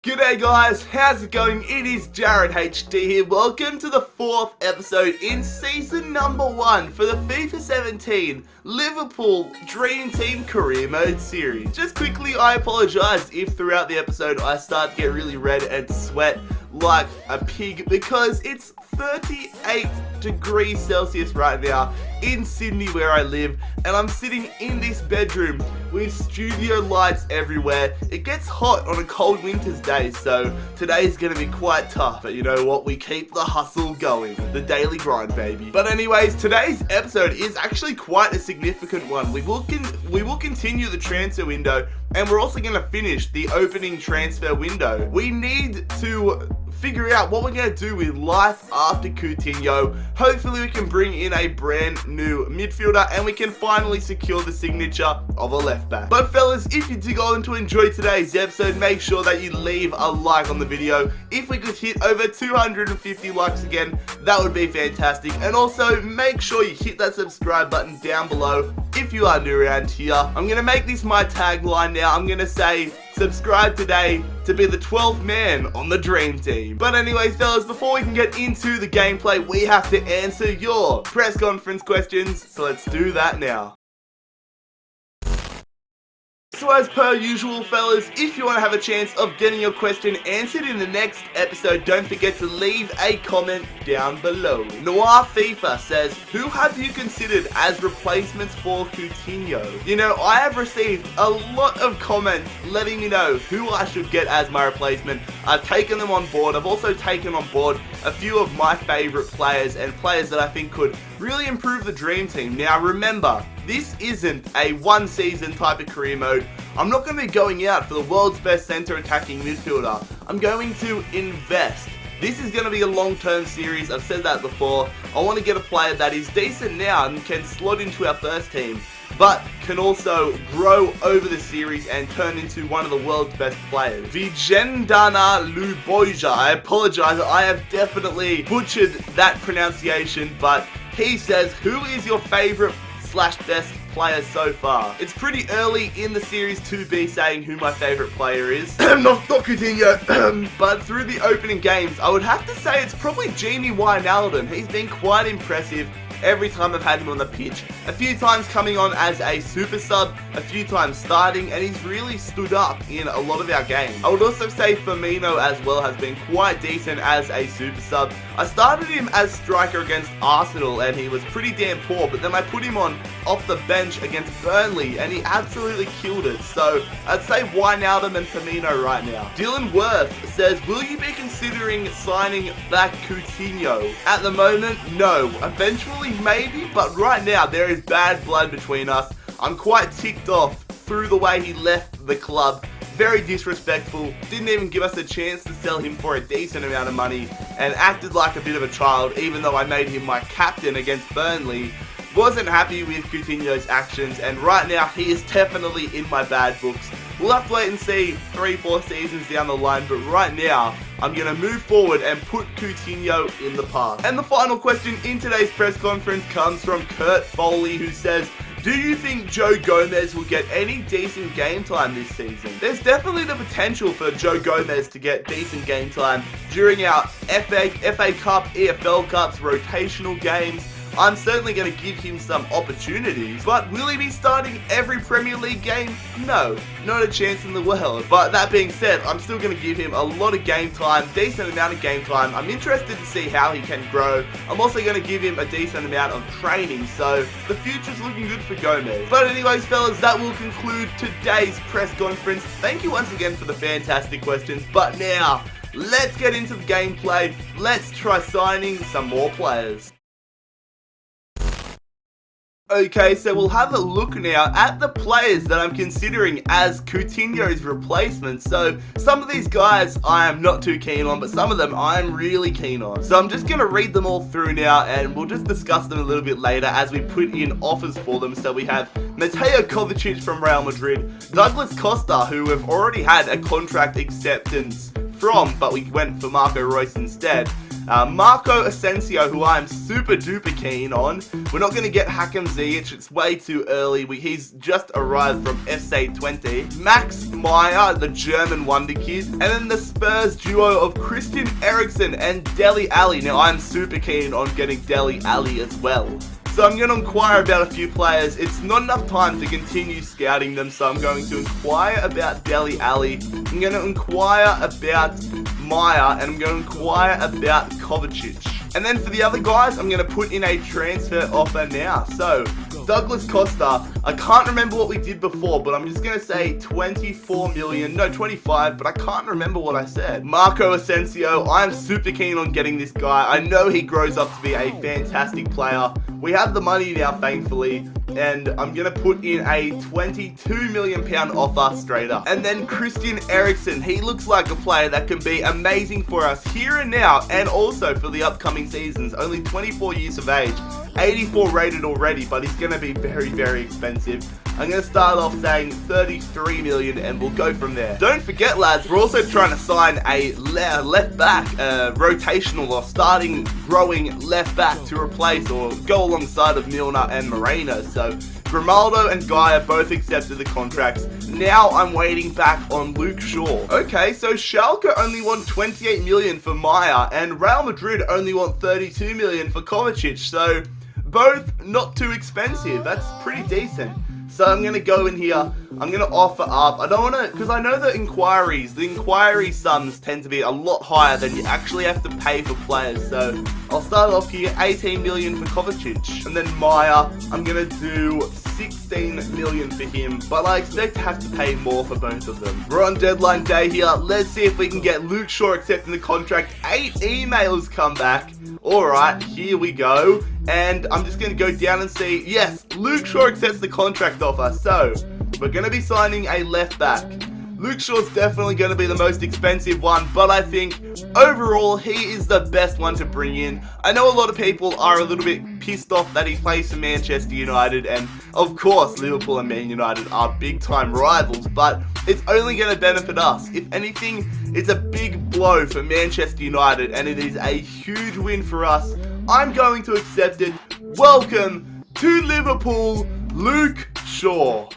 G'day guys, how's it going? It is Jared HD here. Welcome to the 4th episode in season number 1 for the FIFA 17 Liverpool Dream Team Career Mode series. Just quickly, I apologise if throughout the episode I start to get really red and sweat like a pig because it's 38 degrees Celsius right now in Sydney where I live, and I'm sitting in this bedroom with studio lights everywhere. It gets hot on a cold winter's day, so today's gonna be quite tough, but you know what, we keep the hustle going, the daily grind baby. But anyways, today's episode is actually quite a significant one. We will continue the transfer window, and we're also gonna finish the opening transfer window. We need to figure out what we're going to do with life after Coutinho. Hopefully we can bring in a brand new midfielder and we can finally secure the signature of a left back. But fellas, if you did go on to enjoy today's episode, make sure that you leave a like on the video. If we could hit over 250 likes again, that would be fantastic. And also make sure you hit that subscribe button down below if you are new around here. I'm going to make this my tagline now. I'm going to say, subscribe today to be the 12th man on the dream team. But anyways fellas, before we can get into the gameplay, we have to answer your press conference questions, so let's do that now. So as per usual fellas, if you want to have a chance of getting your question answered in the next episode, don't forget to leave a comment down below. Noir FIFA says, who have you considered as replacements for Coutinho? You know, I have received a lot of comments letting me know who I should get as my replacement. I've taken them on board. I've also taken on board a few of my favourite players and players that I think could really improve the dream team. Now remember, this isn't a one season type of career mode. I'm not going to be going out for the world's best centre attacking midfielder. I'm going to invest. This is going to be a long-term series. I've said that before. I want to get a player that is decent now and can slot into our first team, but can also grow over the series and turn into one of the world's best players. Vijendana Luboja. I apologize, I have definitely butchered that pronunciation, but he says, who is your favourite / best player so far? It's pretty early in the series to be saying who my favourite player is. not Coutinho. But through the opening games, I would have to say it's probably Gini Wijnaldum. He's been quite impressive every time I've had him on the pitch. A few times coming on as a super sub, a few times starting, and he's really stood up in a lot of our games. I would also say Firmino as well has been quite decent as a super sub. I started him as striker against Arsenal and he was pretty damn poor, but then I put him on off the bench against Burnley and he absolutely killed it. So I'd say Wijnaldum and Firmino right now. Dylan Worth says, will you be considering signing back Coutinho? At the moment, no. Eventually, maybe, but right now there is bad blood between us. I'm quite ticked off through the way he left the club. Very disrespectful, didn't even give us a chance to sell him for a decent amount of money and acted like a bit of a child even though I made him my captain against Burnley. Wasn't happy with Coutinho's actions, and right now he is definitely in my bad books. We'll have to wait and see 3-4 seasons down the line, but right now I'm going to move forward and put Coutinho in the past. And the final question in today's press conference comes from Kurt Foley, who says, do you think Joe Gomez will get any decent game time this season? There's definitely the potential for Joe Gomez to get decent game time during our FA Cup, EFL Cups, rotational games. I'm certainly going to give him some opportunities, but will he be starting every Premier League game? No, not a chance in the world. But that being said, I'm still going to give him a lot of game time, decent amount of game time. I'm interested to see how he can grow. I'm also going to give him a decent amount of training, so the future's looking good for Gomez. But anyways, fellas, that will conclude today's press conference. Thank you once again for the fantastic questions, but now, let's get into the gameplay. Let's try signing some more players. Okay, so we'll have a look now at the players that I'm considering as Coutinho's replacements. So some of these guys I am not too keen on, but some of them I'm really keen on. So I'm just going to read them all through now and we'll just discuss them a little bit later as we put in offers for them. So we have Mateo Kovacic from Real Madrid, Douglas Costa, who have already had a contract acceptance from, but we went for Marco Reus instead. Marco Ascencio, who I'm super duper keen on. We're not going to get Hakim Ziyech, it's way too early. He's just arrived from SA20. Max Meyer, the German wonder kid. And then the Spurs duo of Christian Eriksen and Dele Alli. Now I'm super keen on getting Dele Alli as well. So I'm going to inquire about a few players. It's not enough time to continue scouting them, so I'm going to inquire about Dele Alli. I'm going to inquire about Meyer, and I'm going to inquire about Kovacic. And then for the other guys, I'm going to put in a transfer offer now. So, Douglas Costa, I can't remember what we did before, but I'm just going to say 24 million, no 25, but I can't remember what I said. Marco Ascencio, I'm super keen on getting this guy. I know he grows up to be a fantastic player. We have the money now, thankfully, and I'm going to put in a £22 million offer straight up. And then Christian Eriksen, he looks like a player that can be amazing for us here and now, and also for the upcoming seasons. Only 24 years of age, 84 rated already, but he's going to be very, very expensive. I'm going to start off saying 33 million and we'll go from there. Don't forget, lads, we're also trying to sign a left back, rotational or starting growing left back to replace or go alongside of Milner and Moreno. So Grimaldo and Gaia both accepted the contracts. Now I'm waiting back on Luke Shaw. Okay, so Schalke only want 28 million for Meyer and Real Madrid only want 32 million for Kovacic. So both not too expensive. That's pretty decent. So I'm going to go in here, I'm going to offer up, I don't want to, because I know the inquiry sums tend to be a lot higher than you actually have to pay for players. So I'll start off here, 18 million for Kovacic. And then Meyer, I'm going to do 16 million for him, but I expect to have to pay more for both of them. We're on deadline day here. Let's see if we can get Luke Shaw accepting the contract. 8 emails come back. Alright, here we go. And I'm just going to go down and see, yes, Luke Shaw accepts the contract offer. So, we're going to be signing a left back. Luke Shaw's definitely going to be the most expensive one, but I think overall he is the best one to bring in. I know a lot of people are a little bit pissed off that he plays for Manchester United, and of course Liverpool and Man United are big time rivals, but it's only going to benefit us. If anything, it's a big blow for Manchester United and it is a huge win for us. I'm going to accept it. Welcome to Liverpool, Luke Shaw.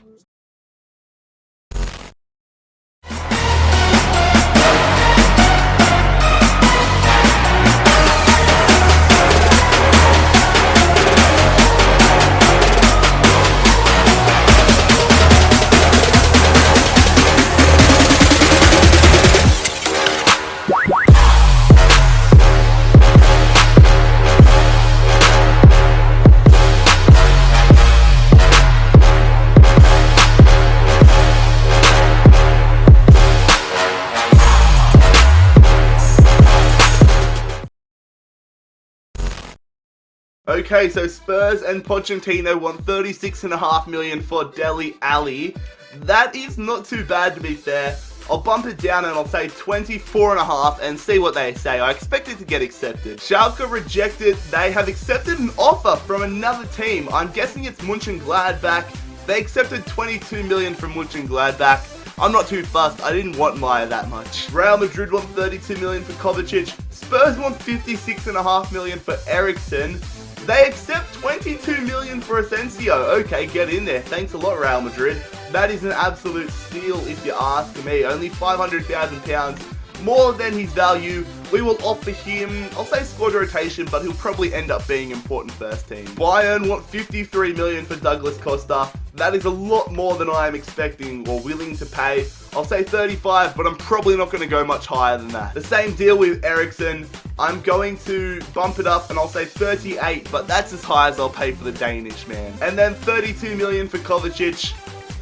Okay, so Spurs and Pochettino want 36.5 million for Dele Alli. That is not too bad, to be fair. I'll bump it down and I'll say 24.5 and see what they say. I expect it to get accepted. Schalke rejected. They have accepted an offer from another team. I'm guessing it's Mönchengladbach. They accepted 22 million from Mönchengladbach. I'm not too fussed. I didn't want Meyer that much. Real Madrid want 32 million for Kovacic. Spurs want 56.5 million for Eriksen. They accept 22 million for Ascencio. Okay, get in there. Thanks a lot, Real Madrid. That is an absolute steal if you ask me. Only £500,000 more than his value. We will offer him, I'll say squad rotation, but he'll probably end up being important first team. Bayern want 53 million for Douglas Costa. That is a lot more than I am expecting or willing to pay. I'll say 35, but I'm probably not going to go much higher than that. The same deal with Eriksen. I'm going to bump it up and I'll say 38, but that's as high as I'll pay for the Danish man. And then 32 million for Kovacic.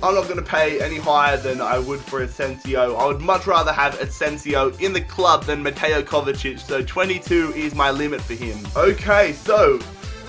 I'm not going to pay any higher than I would for Ascencio. I would much rather have Ascencio in the club than Mateo Kovacic, so 22 is my limit for him. Okay, so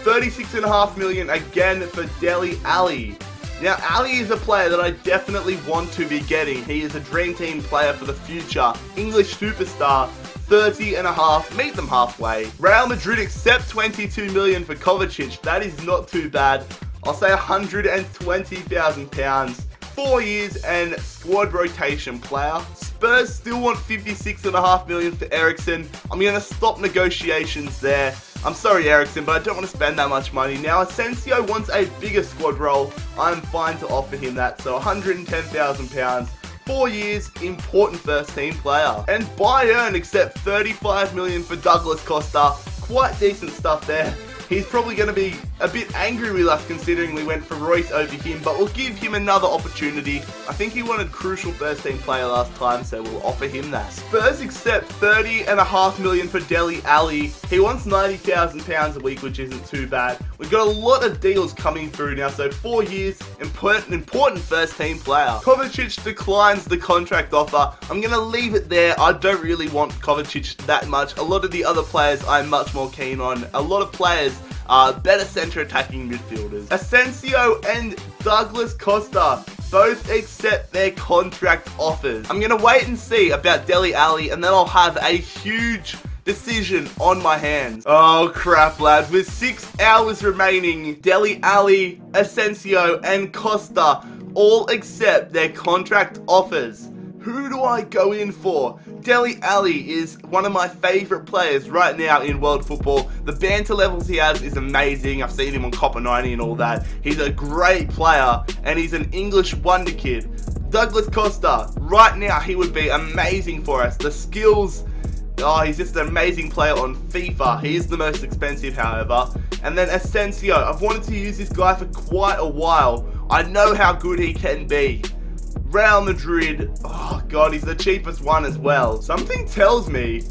36.5 million again for Dele Alli. Now, Ali is a player that I definitely want to be getting. He is a dream team player for the future. English superstar, 30.5, meet them halfway. Real Madrid accept 22 million for Kovacic. That is not too bad. I'll say £120,000, 4 years and squad rotation player. Spurs still want 56.5 million for Eriksen. I'm going to stop negotiations there. I'm sorry, Eriksen, but I don't want to spend that much money. Now, Ascencio wants a bigger squad role. I'm fine to offer him that. So £110,000. 4 years, important first team player. And Bayern accept 35 million for Douglas Costa. Quite decent stuff there. He's probably going to be a bit angry with us considering we went for Royce over him, but we'll give him another opportunity. I think he wanted crucial first team player last time, so we'll offer him that. Spurs accept 30.5 million for Dele Alli. He wants £90,000 a week, which isn't too bad. We've got a lot of deals coming through now, so 4 years, important first team player. Kovacic declines the contract offer. I'm going to leave it there. I don't really want Kovacic that much. A lot of the other players I'm much more keen on. A lot of players are better centre attacking midfielders. Ascencio and Douglas Costa both accept their contract offers. I'm going to wait and see about Dele Alli, and then I'll have a huge decision on my hands. Oh crap, lads. With 6 hours remaining, Dele Alli, Ascencio, and Costa all accept their contract offers. Who do I go in for? Dele Alli is one of my favourite players right now in world football. The banter levels he has is amazing. I've seen him on Copper 90 and all that. He's a great player, and he's an English wonder kid. Douglas Costa, right now he would be amazing for us. The skills, he's just an amazing player on FIFA. He is the most expensive, however. And then Ascencio, I've wanted to use this guy for quite a while. I know how good he can be. Real Madrid, oh god, he's the cheapest one as well. Something tells me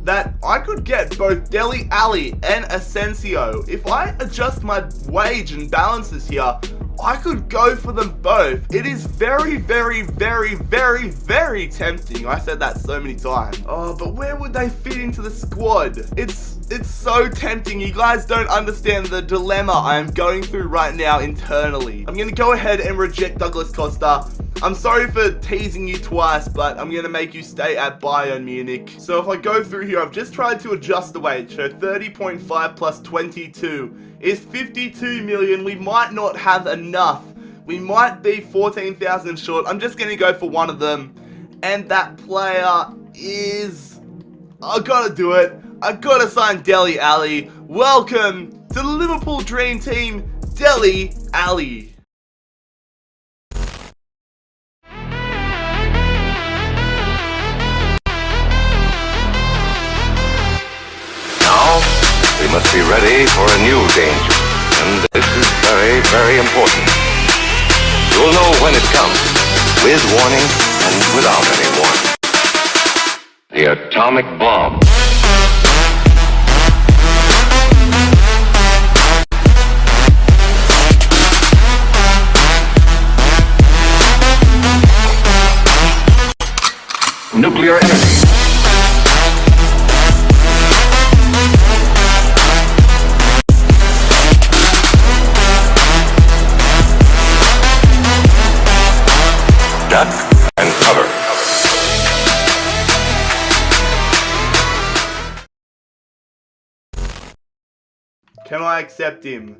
that I could get both Dele Alli and Ascencio. If I adjust my wage and balances here, I could go for them both. It is very, very, very, very, very tempting. I said that so many times. Oh, but where would they fit into the squad? It's so tempting. You guys don't understand the dilemma I am going through right now internally. I'm going to go ahead and reject Douglas Costa. I'm sorry for teasing you twice, but I'm going to make you stay at Bayern Munich. So if I go through here, I've just tried to adjust the wage. So 30.5 plus 22 is 52 million. We might not have enough. We might be 14,000 short. I'm just going to go for one of them. And that player is... I gotta do it. I gotta sign Dele Alli. Welcome to the Liverpool Dream Team, Dele Alli. Now, we must be ready for a new danger. And this is very, very important. You'll know when it comes, with warning and without any warning. The atomic bomb. Nuclear energy. Duck and cover. Can I accept him?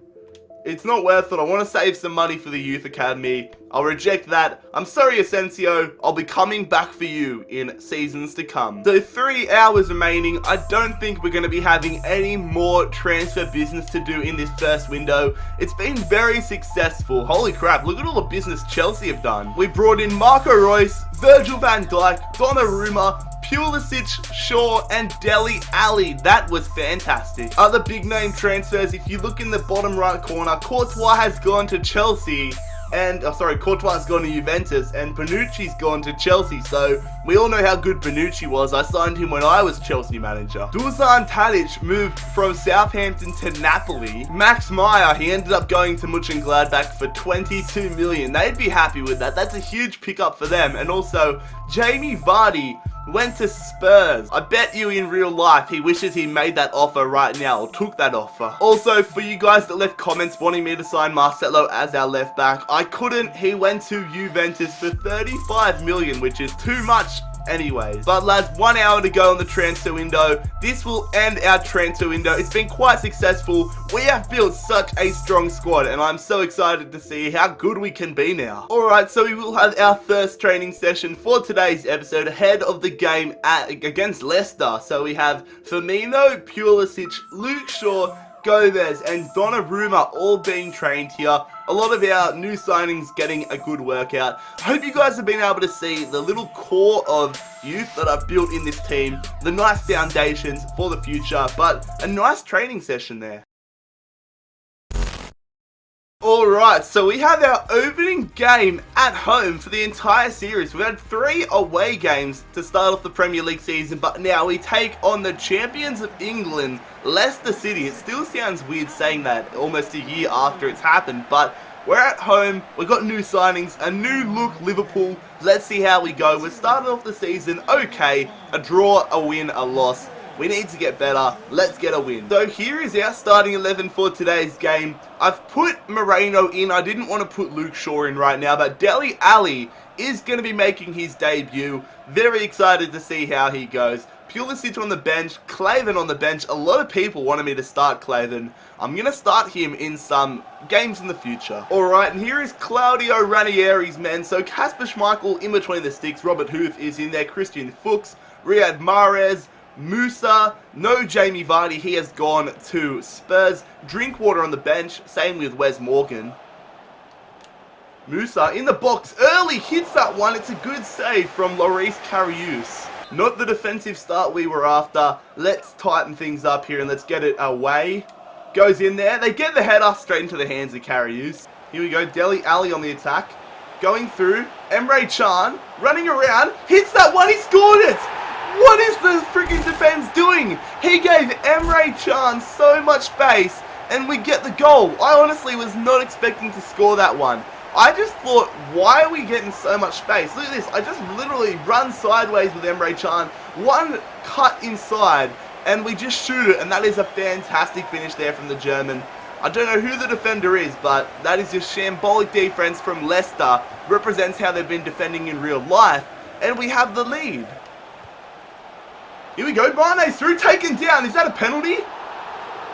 It's not worth it. I want to save some money for the youth academy. I'll reject that. I'm sorry, Ascencio. I'll be coming back for you in seasons to come. So 3 hours remaining. I don't think we're going to be having any more transfer business to do in this first window. It's been very successful. Holy crap, look at all the business Chelsea have done. We brought in Marco Reus, Virgil van Dijk, Donnarumma, Pulisic, Shaw, and Dele Alli. That was fantastic. Other big name transfers, if you look in the bottom right corner, Courtois has gone to Chelsea. And, Courtois has gone to Juventus, and Bonucci's gone to Chelsea, so we all know how good Bonucci was. I signed him when I was Chelsea manager. Dusan Tadic moved from Southampton to Napoli. Max Meyer, he ended up going to Mönchengladbach for 22 million. They'd be happy with that. That's a huge pickup for them. And also, Jamie Vardy went to Spurs. I bet you in real life he wishes he made that offer right now, or took that offer. Also, for you guys that left comments wanting me to sign Marcelo as our left back, I couldn't. He went to Juventus for 35 million, which is too much anyways. But lads, 1 hour to go on the transfer window. This will end our transfer window. It's been quite successful. We have built such a strong squad, and I'm so excited to see how good we can be now. Alright, so we will have our first training session for today's episode ahead of the game against Leicester. So we have Firmino, Pulisic, Luke Shaw, Gomez and Donnarumma all being trained here. A lot of our new signings getting a good workout. I hope you guys have been able to see the little core of youth that I've built in this team. The nice foundations for the future, but a nice training session there. Alright, so we have our opening game at home for the entire series. We've had 3 away games to start off the Premier League season, but now we take on the champions of England, Leicester City. It still sounds weird saying that almost a year after it's happened, but we're at home, we've got new signings, a new look Liverpool. Let's see how we go. We're starting off the season okay, a draw, a win, a loss. We need to get better. Let's get a win. So here is our starting 11 for today's game. I've put Moreno in. I didn't want to put Luke Shaw in right now, but Dele Alli is going to be making his debut. Very excited to see how he goes. Pulisic on the bench, Claven on the bench. A lot of people wanted me to start Claven. I'm going to start him in some games in the future. Alright, and here is Claudio Ranieri's men. So Kasper Schmeichel in between the sticks. Robert Huth is in there. Christian Fuchs, Riyad Mahrez, Musa, no Jamie Vardy, he has gone to Spurs. Drinkwater on the bench, same with Wes Morgan. Musa in the box, early hits that one, it's a good save from Lloris Karius. Not the defensive start we were after. Let's tighten things up here and let's get it away. Goes in there, they get the header straight into the hands of Karius. Here we go, Dele Alli on the attack. Going through, Emre Can, running around, hits that one, he scored it! What is the freaking defense doing? He gave Emre Can so much space and we get the goal. I honestly was not expecting to score that one. I just thought, why are we getting so much space? Look at this. I just literally run sideways with Emre Can. One cut inside and we just shoot it, and that is a fantastic finish there from the German. I don't know who the defender is, but that is just shambolic defense from Leicester. Represents how they've been defending in real life. And we have the lead. Here we go, Mane's through, taken down. Is that a penalty?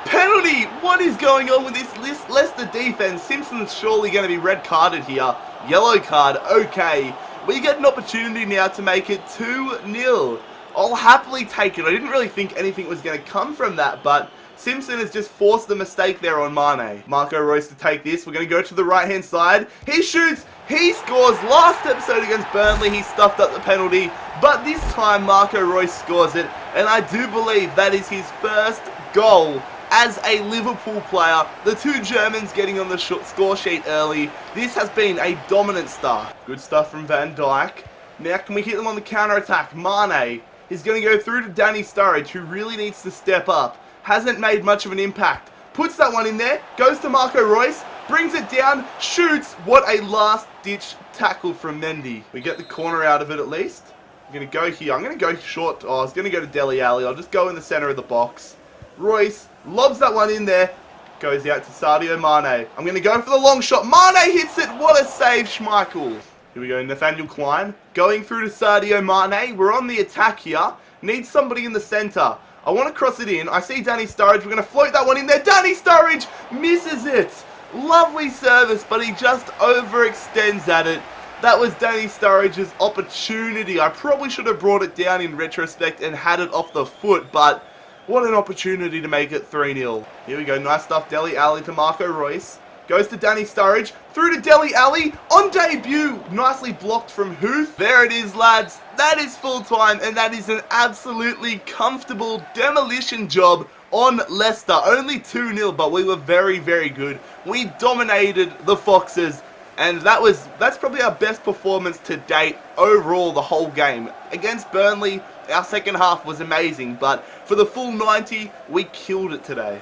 Penalty! What is going on with this Leicester defense? Simpson's surely going to be red carded here. Yellow card, okay. We get an opportunity now to make it 2-0. I'll happily take it. I didn't really think anything was going to come from that, but Simpson has just forced the mistake there on Mane. Marco Reus to take this. We're going to go to the right-hand side. He shoots. He scores. Last episode against Burnley, he stuffed up the penalty. But this time, Marco Reus scores it. And I do believe that is his first goal as a Liverpool player. The 2 Germans getting on the score sheet early. This has been a dominant start. Good stuff from Van Dijk. Now, can we hit them on the counter-attack? Mane is going to go through to Danny Sturridge, who really needs to step up. Hasn't made much of an impact. Puts that one in there. Goes to Marco Reus. Brings it down. Shoots. What a last-ditch tackle from Mendy. We get the corner out of it at least. I'm going to go here. I'm going to go short. Oh, I was going to go to Dele Alli. I'll just go in the center of the box. Reus lobs that one in there. Goes out to Sadio Mane. I'm going to go for the long shot. Mane hits it. What a save, Schmeichel. Here we go. Nathaniel Klein. Going through to Sadio Mane. We're on the attack here. Need somebody in the center. I want to cross it in. I see Danny Sturridge. We're going to float that one in there. Danny Sturridge misses it. Lovely service, but he just overextends at it. That was Danny Sturridge's opportunity. I probably should have brought it down in retrospect and had it off the foot, but what an opportunity to make it 3-0. Here we go. Nice stuff. Dele Alli to Marco Reus. Goes to Danny Sturridge. Through to Dele Alli. On debut. Nicely blocked from Huth. There it is, lads. That is full time, and that is an absolutely comfortable demolition job on Leicester. Only 2-0, but we were very, very good. We dominated the Foxes, and that's probably our best performance to date overall the whole game. Against Burnley, our second half was amazing, but for the full 90, we killed it today.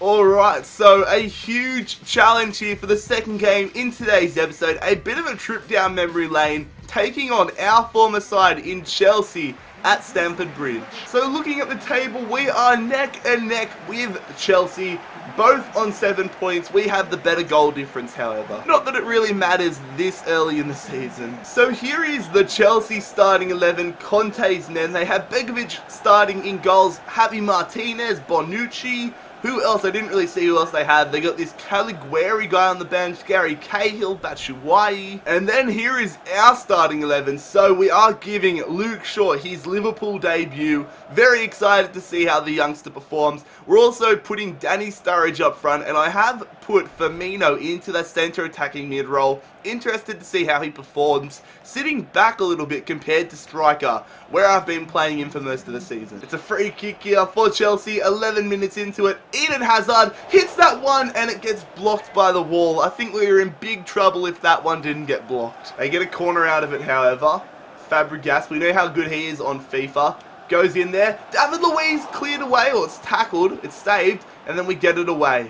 Alright, so a huge challenge here for the second game in today's episode. A bit of a trip down memory lane, taking on our former side in Chelsea at Stamford Bridge. So looking at the table, we are neck and neck with Chelsea. both on 7 points. We have the better goal difference, however. Not that it really matters this early in the season. So here is the Chelsea starting 11. Conte's men. They have Begovic starting in goals. Javi Martinez, Bonucci. Who else? I didn't really see who else they had. They got this Caligueri guy on the bench, Gary Cahill, Batshuayi. And then here is our starting 11. So we are giving Luke Shaw his Liverpool debut. Very excited to see how the youngster performs. We're also putting Danny Sturridge up front, and I have put Firmino into that centre attacking mid role. Interested to see how he performs, sitting back a little bit compared to striker, where I've been playing him for most of the season. It's a free kick here for Chelsea, 11 minutes into it. Eden Hazard hits that one, and it gets blocked by the wall. I think we were in big trouble if that one didn't get blocked. They get a corner out of it, however. Fabregas, we know how good he is on FIFA. Goes in there. David Luiz cleared away, or it's tackled, it's saved, and then we get it away.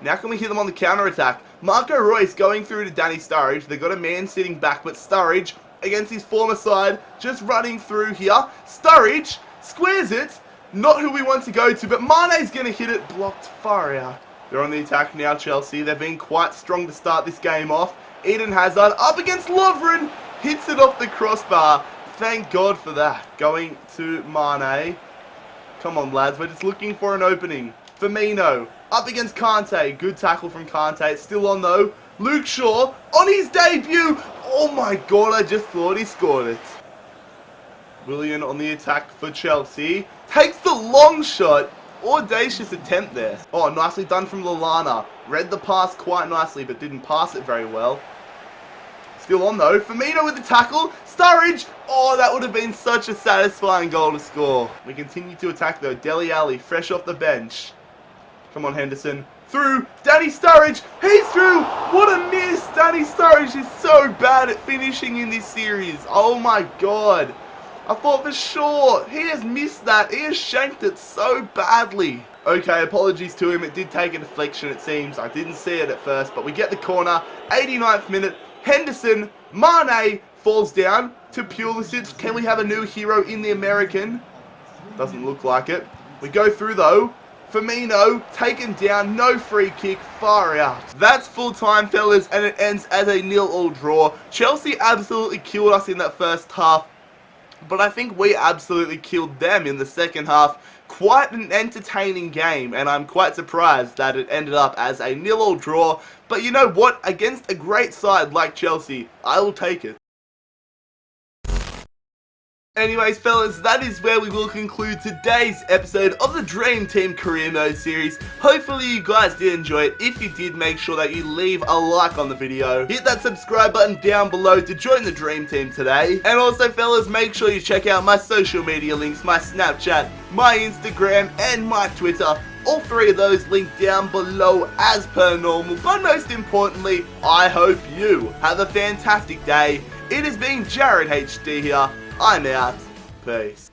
Now can we hit them on the counter-attack? Marco Reus going through to Danny Sturridge. They've got a man sitting back, but Sturridge, against his former side, just running through here. Sturridge squares it. Not who we want to go to, but Mane's going to hit it. Blocked far out. They're on the attack now, Chelsea. They've been quite strong to start this game off. Eden Hazard up against Lovren. Hits it off the crossbar. Thank God for that. Going to Mane. Come on, lads. We're just looking for an opening. Firmino up against Kante. Good tackle from Kante. It's still on, though. Luke Shaw on his debut. Oh, my God. I just thought he scored it. Willian on the attack for Chelsea. Takes the long shot. Audacious attempt there. Oh, nicely done from Lallana. Read the pass quite nicely, but didn't pass it very well. Still on, though. Firmino with the tackle. Sturridge. Oh, that would have been such a satisfying goal to score. We continue to attack, though. Dele Alli, fresh off the bench. Come on, Henderson. Through. Danny Sturridge. He's through. What a miss. Danny Sturridge is so bad at finishing in this series. Oh, my God. I thought for sure. He has missed that. He has shanked it so badly. Okay, apologies to him. It did take a deflection, it seems. I didn't see it at first, but we get the corner. 89th minute. Henderson. Mane falls down to Pulisic. Can we have a new hero in the American? Doesn't look like it. We go through, though. Firmino taken down, no free kick, far out. That's full time, fellas, and it ends as a 0-0 draw. Chelsea absolutely killed us in that first half, but I think we absolutely killed them in the second half. Quite an entertaining game, and I'm quite surprised that it ended up as a 0-0 draw. But you know what? Against a great side like Chelsea, I will take it. Anyways, fellas, that is where we will conclude today's episode of the Dream Team Career Mode series. Hopefully you guys did enjoy it. If you did, make sure that you leave a like on the video. Hit that subscribe button down below to join the Dream Team today. And also, fellas, make sure you check out my social media links, my Snapchat, my Instagram, and my Twitter. All three of those linked down below as per normal. But most importantly, I hope you have a fantastic day. It has been Jared HD here. I'm out. Peace.